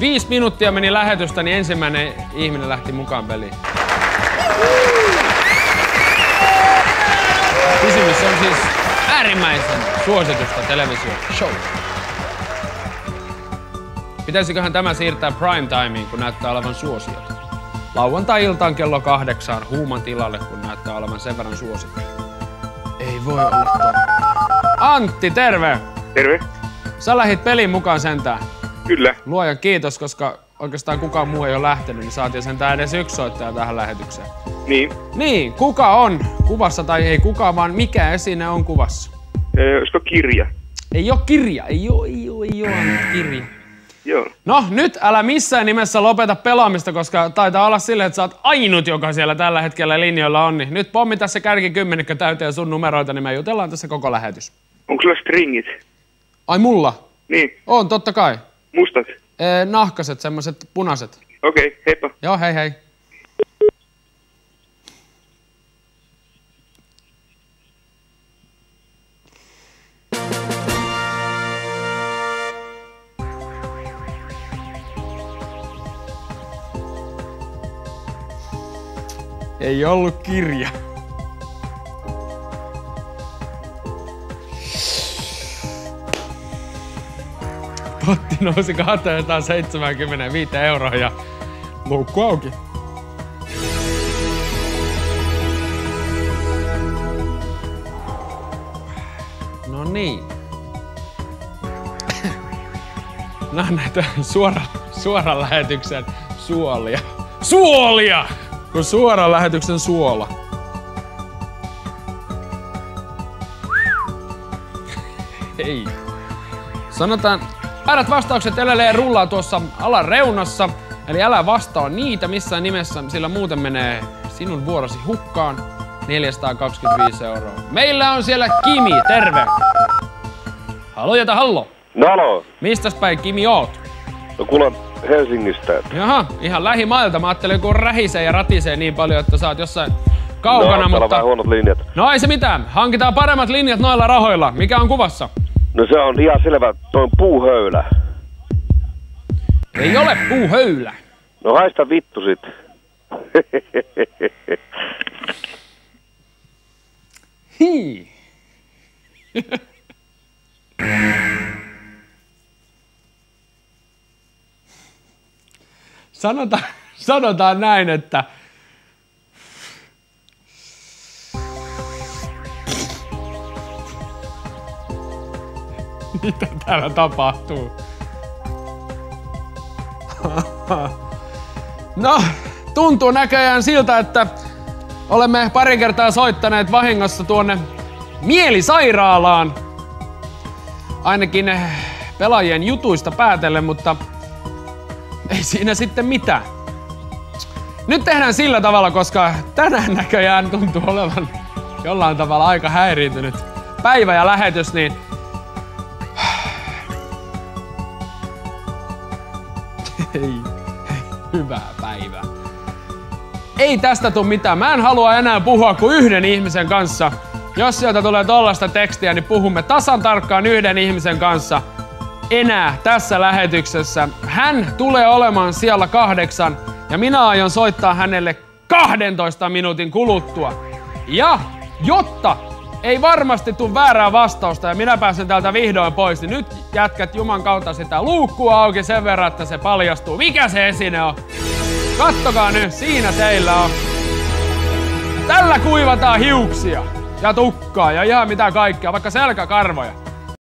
5 minuuttia meni lähetystä, niin ensimmäinen ihminen lähti mukaan peliin. Kysymys on siis äärimmäisen suositusta televisio-show. Pitäisiköhän tämä siirtää prime timeen, kun näyttää olevan suosiota? Lauantai-iltaan kello 8 huuman tilalle, kun näyttää olevan sen verran suosittu. Ei voi olla Antti, terve! Terve. Sä lähit peliin mukaan sentään. Kyllä. Luojan kiitos, koska oikeastaan kukaan muu ei ole lähtenyt, niin saatiin sentään edes yksi soittaja tähän lähetykseen. Niin. Niin, kuka on kuvassa tai ei kuka, vaan mikä esine on kuvassa? Olisiko kirja? Ei oo kirja, ei oo kirja. Joo. No nyt älä missään nimessä lopeta pelaamista, koska taitaa olla silleen, että sä oot ainut, joka siellä tällä hetkellä linjoilla on. Niin nyt pommita se kärkikymmenikö täyteen sun numeroita, niin me jutellaan tässä koko lähetys. Onko sulla stringit? Ai mulla? Niin. On, totta kai. Mustat? Nahkaset, semmoset punaiset. Okei, heippa. Joo, hei hei. Ei ollut kirja. Potti nousi 275 € ja luukku auki. No niin. Nää on näitä suoran lähetyksen suolia. Suolia! Kun suoran lähetyksen suola. Ei. Sanotaan, väärät vastaukset edelleen rullaa tuossa alareunassa. Eli älä vastaa niitä missään nimessä, sillä muuten menee sinun vuorosi hukkaan. 425 €. Meillä on siellä Kimi, terve! Hallo. No haloo. Mistäs päin Kimi oot? No kuule Helsingistä. Jaha, ihan lähimailta. Mä ajattelin, kun rähisee ja ratisee niin paljon, että sä oot jossain kaukana, no, mutta... vähän huonot linjat. No ei se mitään. Hankitaan paremmat linjat noilla rahoilla. Mikä on kuvassa? No se on ihan selvä, toi on puuhöylä. Ei ole puuhöylä. No haista vittu sit. Hii. Sanotaan näin, että mitä täällä tapahtuu? No, tuntuu näköjään siltä, että olemme pari kertaa soittaneet vahingossa tuonne mielisairaalaan. Ainakin pelaajien jutuista päätellen, mutta ei siinä sitten mitään. Nyt tehdään sillä tavalla, koska tänään näköjään tuntuu olevan jollain tavalla aika häiriintynyt päivä ja lähetys, niin ei, hyvää päivää. Ei tästä tule mitään. Mä en halua enää puhua kuin yhden ihmisen kanssa. Jos sieltä tulee tollaista tekstiä, niin puhumme tasan tarkkaan yhden ihmisen kanssa enää tässä lähetyksessä. Hän tulee olemaan siellä 8 ja minä aion soittaa hänelle 12 minuutin kuluttua. Ja jotta ei varmasti tule väärää vastausta ja minä pääsen täältä vihdoin pois, niin nyt jätkät Juman kautta sitä luukkua auki sen verran, että se paljastuu. Mikä se esine on? Kattokaa nyt, siinä teillä on. Tällä kuivataan hiuksia ja tukkaa ja ihan mitä kaikkea, vaikka selkäkarvoja.